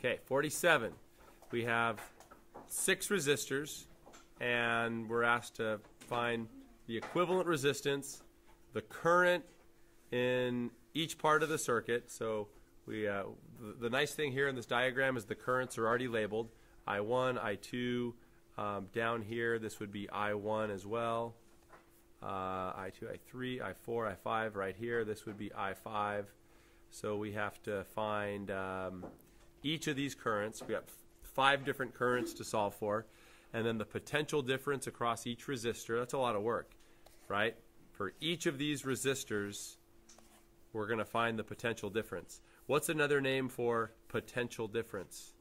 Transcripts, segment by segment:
Okay, 47. We have 6 resistors, and we're asked to find the equivalent resistance, the current in each part of the circuit. So the nice thing here in this diagram is the currents are already labeled. I1, I2, down here this would be I1 as well. I2, I3, I4, I5. Right here this would be I5. So we have to find each of these currents. We have 5 different currents to solve for, and then the potential difference across each resistor. That's a lot of work, right? For each of these resistors, we're going to find the potential difference. What's another name for potential difference?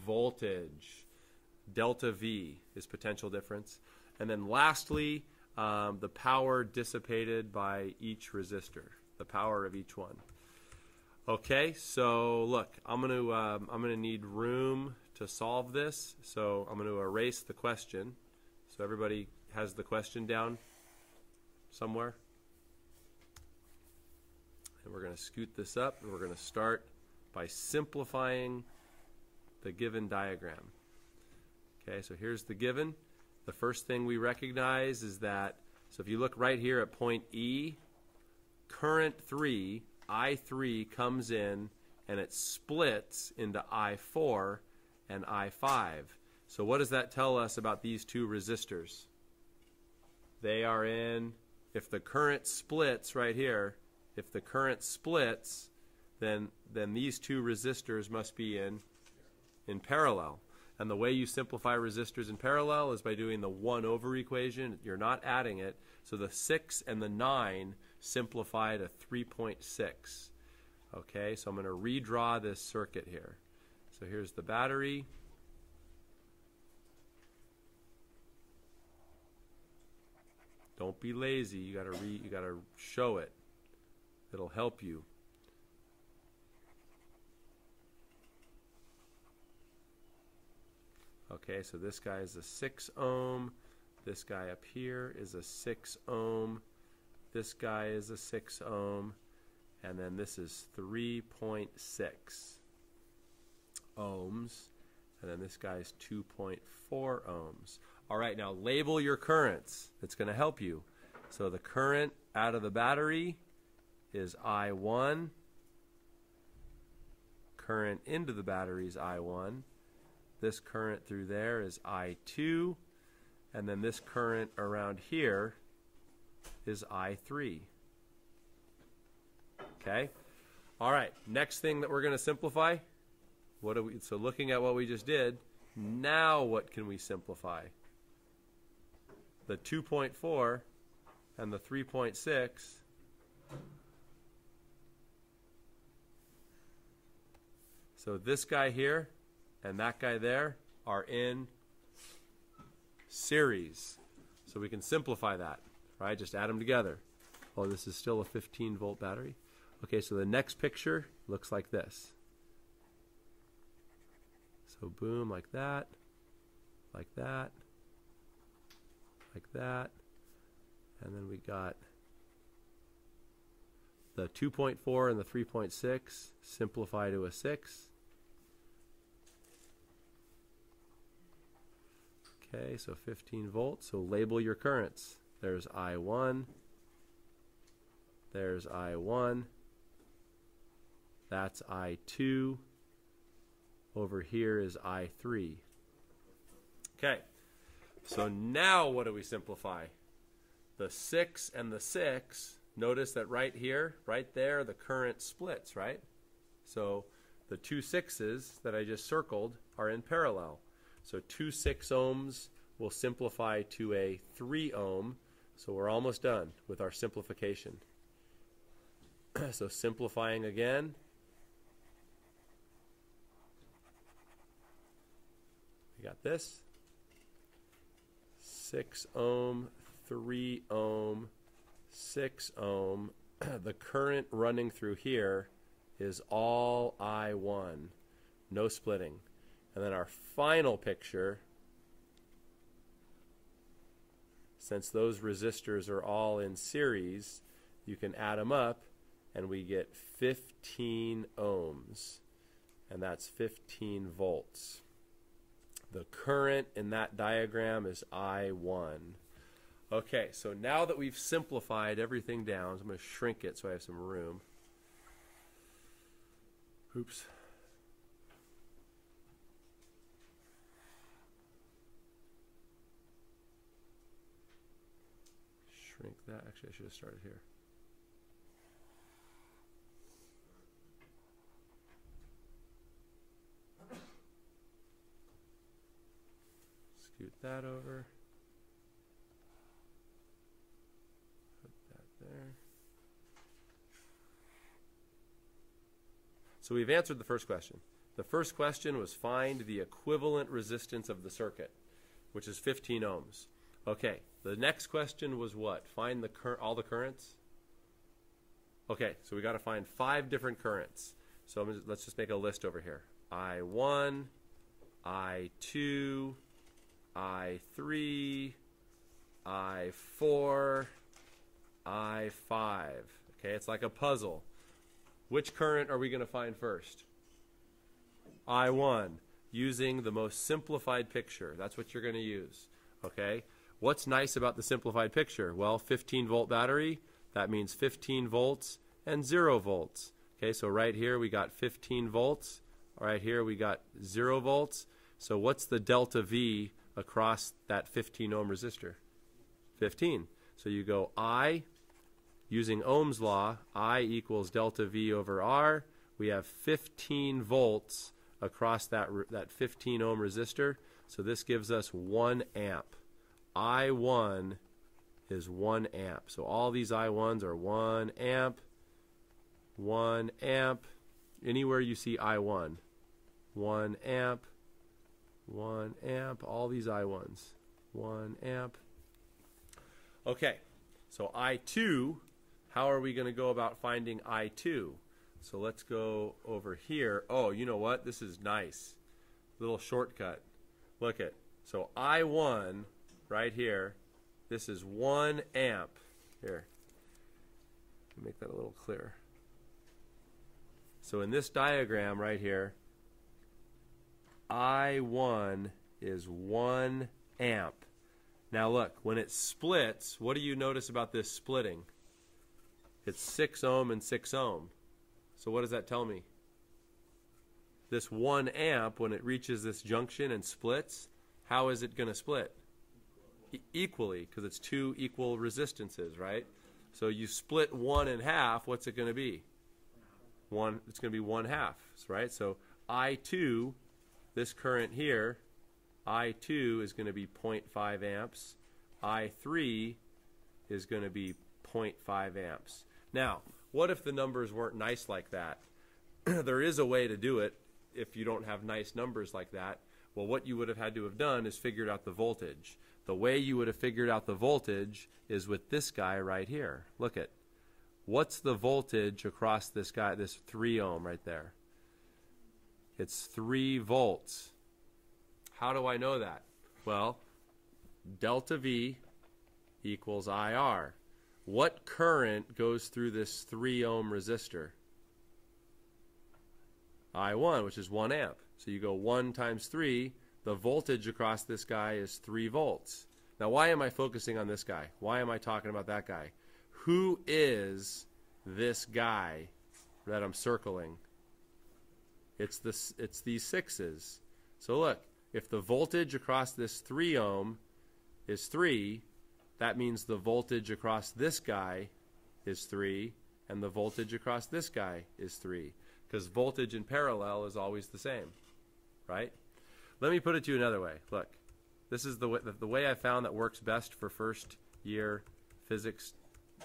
Voltage. Delta V is potential difference. And then lastly, the power dissipated by each resistor, the power of each one. Okay, so look, I'm gonna need room to solve this, so I'm going to erase the question. So everybody has the question down somewhere. And we're going to scoot this up, and we're going to start by simplifying the given diagram. Okay, so here's the given. The first thing we recognize is that, so if you look right here at point E, current 3, I3 comes in and it splits into I4 and I5. So what does that tell us about these two resistors? They are in, if the current splits right here, if the current splits, then these two resistors must be in parallel. And the way you simplify resistors in parallel is by doing the 1 over equation. You're not adding it. So the 6 and the 9 simplify to 3.6. Okay, so I'm going to redraw this circuit here. So here's the battery. Don't be lazy. You gotta show it. It'll help you. Okay, so this guy is a 6 ohm. This guy up here is a 6 ohm. This guy is a 6 ohm. And then this is 3.6 ohms. And then this guy is 2.4 ohms. All right, now label your currents. It's going to help you. So the current out of the battery is I1. Current into the battery is I1. This current through there is I2. And then this current around here is I3. Okay? All right, next thing that we're going to simplify. So looking at what we just did, now what can we simplify? The 2.4 and the 3.6. So this guy here and that guy there are in series. So we can simplify that, right? Just add them together. Oh, this is still a 15-volt battery. Okay, so the next picture looks like this. So boom, like that, like that, like that. And then we got the 2.4 and the 3.6 simplify to a 6. Okay, so 15 volts. So label your currents. There's I1. There's I1. That's I2. Over here is I3. Okay, so now what do we simplify? The 6 and the 6, notice that right here, right there, the current splits, right? So the two 6s that I just circled are in parallel. So two 6 ohms will simplify to a 3 ohm. So we're almost done with our simplification. So simplifying again. We got this. 6 ohm, 3 ohm, 6 ohm. The current running through here is all I1. No splitting. And then our final picture, since those resistors are all in series, you can add them up and we get 15 ohms. and that's 15 volts. The current in that diagram is I1. Okay, so now that we've simplified everything down, so I'm going to shrink it so I have some room. Oops. Shrink that. Actually, I should have started here. Scoot that over. Put that there. So we've answered the first question. The first question was find the equivalent resistance of the circuit, which is 15 ohms. Okay, the next question was what? Find the all the currents? Okay, so we got to find 5 different currents. So let's just make a list over here. I1, I2, I3, I4, I5. Okay, it's like a puzzle. Which current are we going to find first? I1, using the most simplified picture. That's what you're going to use. Okay? What's nice about the simplified picture? Well, 15 volt battery, that means 15 volts and 0 volts. Okay, so right here we got 15 volts. Right here we got 0 volts. So what's the delta V across that 15 ohm resistor? 15. So you go I, using Ohm's law, I equals delta V over R. We have 15 volts across that 15 ohm resistor. So this gives us 1 amp. I1 is 1 amp. So all these I1s are 1 amp, 1 amp. Anywhere you see I1, 1 amp, 1 amp. All these I1s, 1 amp. Okay, so I2, how are we going to go about finding I2? So let's go over here. Oh, you know what? This is nice. Little shortcut. Look at. So I1 right here, this is 1 amp. Here. Make that a little clearer. So in this diagram right here, I1 is 1 amp. Now look, when it splits, what do you notice about this splitting? It's 6 ohm and 6 ohm. So what does that tell me? This 1 amp, when it reaches this junction and splits, how is it going to split? Equally, because it's 2 equal resistances, right? So you split 1 in half, what's it going to be? It's going to be 1/2, right? So I2, this current here, I2 is going to be 0.5 amps. I3 is going to be 0.5 amps. Now, what if the numbers weren't nice like that? There is a way to do it if you don't have nice numbers like that. Well, what you would have had to have done is figured out the voltage. The way you would have figured out the voltage is with this guy right here. Look at, what's the voltage across this guy, this 3 ohm right there? It's 3 volts. How do I know that? Well, delta V equals IR. What current goes through this 3 ohm resistor? I1, which is 1 amp. So you go 1 times 3. The voltage across this guy is 3 volts. Now, why am I focusing on this guy? Why am I talking about that guy? Who is this guy that I'm circling? It's these 6s. So look, if the voltage across this 3 ohm is 3, that means the voltage across this guy is 3, and the voltage across this guy is 3, because voltage in parallel is always the same, right? Let me put it to you another way. Look, this is the way I found that works best for first year physics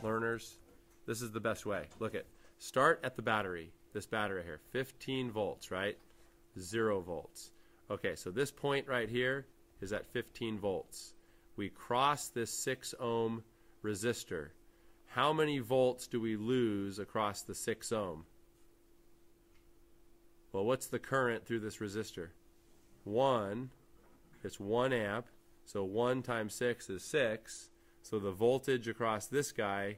learners. This is the best way. Look at, start at the battery, this battery here, 15 volts, right? 0 volts. Okay, so this point right here is at 15 volts. We cross this 6 ohm resistor. How many volts do we lose across the 6 ohm? Well, what's the current through this resistor? 1. It's 1 amp. So 1 times 6 is 6. So the voltage across this guy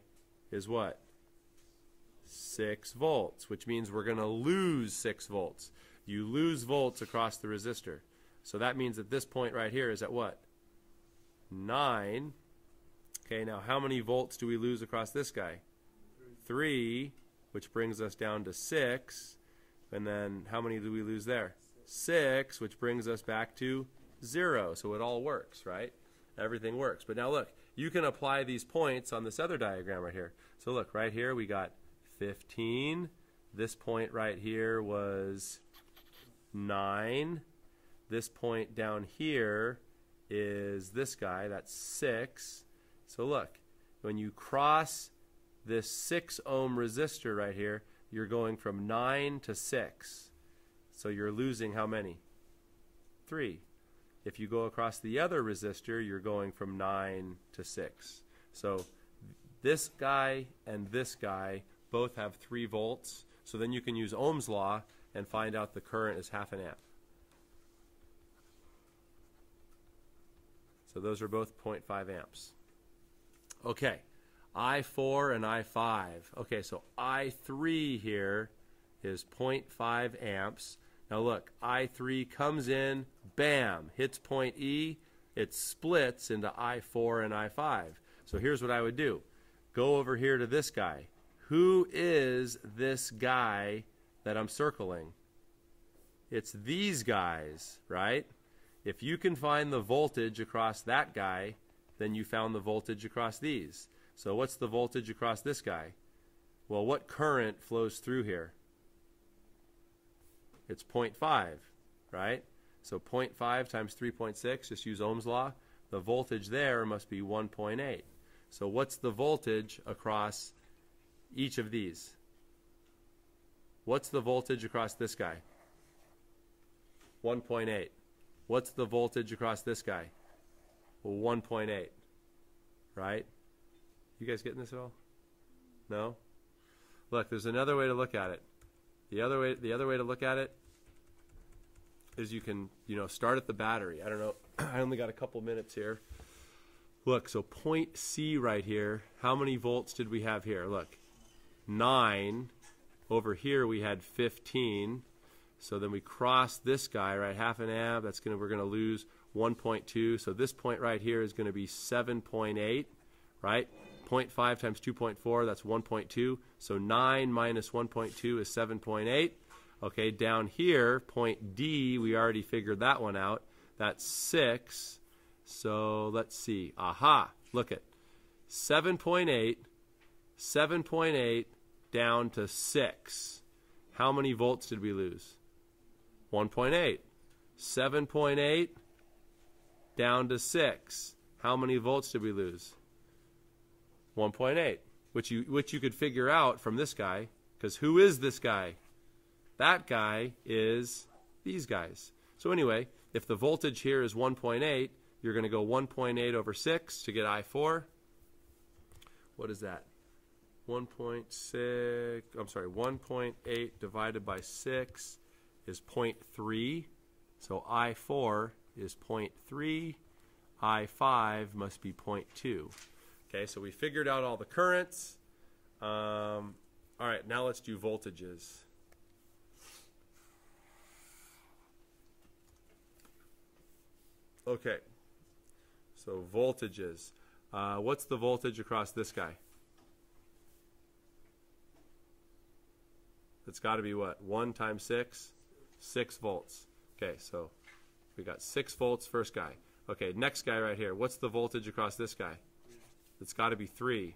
is what? 6 volts, which means we're going to lose 6 volts. You lose volts across the resistor. So that means that this point right here is at what? 9. Okay, now how many volts do we lose across this guy? 3, which brings us down to 6. And then how many do we lose there? 6, which brings us back to 0. So it all works, right? Everything works. But now look, you can apply these points on this other diagram right here. So look, right here we got 15. This point right here was 9. This point down here is this guy, that's 6. So look, when you cross this 6 ohm resistor right here, you're going from 9 to 6. So you're losing how many? 3. If you go across the other resistor, you're going from 9 to 6. So this guy and this guy both have 3 volts. So then you can use Ohm's law and find out the current is half an amp. So those are both 0.5 amps. Okay, I4 and I5. Okay, so I3 here is 0.5 amps. Now look, I3 comes in, bam, hits point E, it splits into I4 and I5. So here's what I would do. Go over here to this guy. Who is this guy that I'm circling? It's these guys, right? If you can find the voltage across that guy, then you found the voltage across these. So what's the voltage across this guy? Well, what current flows through here? It's 0.5, right? So 0.5 times 3.6, just use Ohm's law. The voltage there must be 1.8. So what's the voltage across each of these? What's the voltage across this guy? 1.8. What's the voltage across this guy? Well, 1.8, right? You guys getting this at all? No? Look, there's another way to look at it. The other way to look at it is you can, start at the battery. I don't know. I only got a couple minutes here. Look, so point C right here, how many volts did we have here? Look, 9. Over here we had 15. So then we cross this guy, right, half an amp. We're going to lose 1.2. So this point right here is going to be 7.8, right? 0.5 times 2.4, that's 1.2. So 9 minus 1.2 is 7.8. Okay, down here, point D, we already figured that one out. That's 6. So let's see. Aha, look at 7.8 down to 6. How many volts did we lose? 1.8. 7.8 down to 6. How many volts did we lose? 1.8, which you could figure out from this guy, because who is this guy? That guy is these guys. So anyway, if the voltage here is 1.8, you're going to go 1.8 over 6 to get I4. What is that? 1.8 divided by 6 is 0.3. So I4 is 0.3. I5 must be 0.2. Okay, so we figured out all the currents. All right, now let's do voltages. Okay, so voltages. What's the voltage across this guy? It's got to be what? 1 times 6? 6 volts. Okay, so we got 6 volts first guy. Okay, next guy right here. What's the voltage across this guy? It's got to be 3,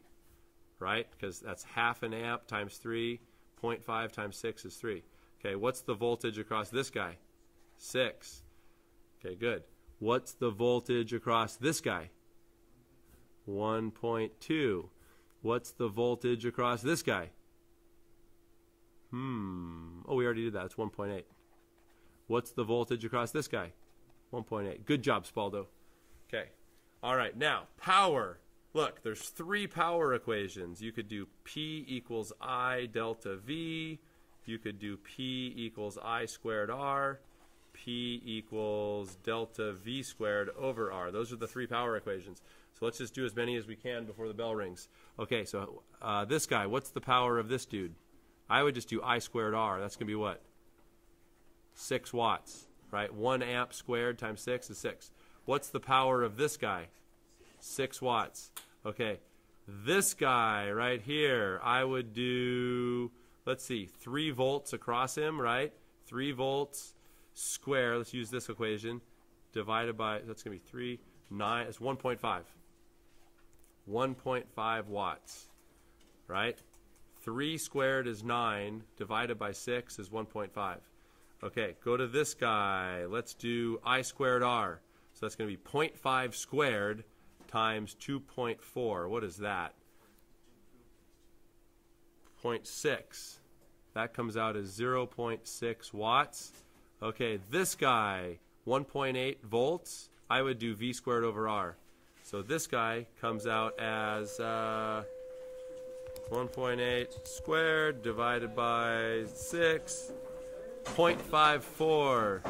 right? Because that's half an amp times 3. 0.5 times 6 is 3. Okay, what's the voltage across this guy? 6. Okay, good. What's the voltage across this guy? 1.2. What's the voltage across this guy? Oh, we already did that. It's 1.8. What's the voltage across this guy? 1.8. Good job, Spaldo. Okay. All right, now, power. Look, there's 3 power equations. You could do P equals I delta V. You could do P equals I squared R. P equals delta V squared over R. Those are the 3 power equations. So let's just do as many as we can before the bell rings. Okay, so this guy, what's the power of this dude? I would just do I squared R. That's going to be what? 6 watts, right? 1 amp squared times 6 is 6. What's the power of this guy? 6 watts. Okay, this guy right here, I would do, let's see, 3 volts across him, right? 3 volts square, let's use this equation, divided by, that's going to be 3, 9, it's 1.5. 1.5 watts, right? 3 squared is 9, divided by 6 is 1.5. Okay, go to this guy. Let's do I squared R. So that's going to be 0.5 squared times 2.4. What is that? 0.6. That comes out as 0.6 watts. Okay, this guy, 1.8 volts. I would do V squared over R. So this guy comes out as 1.8 squared divided by 6, 0.54.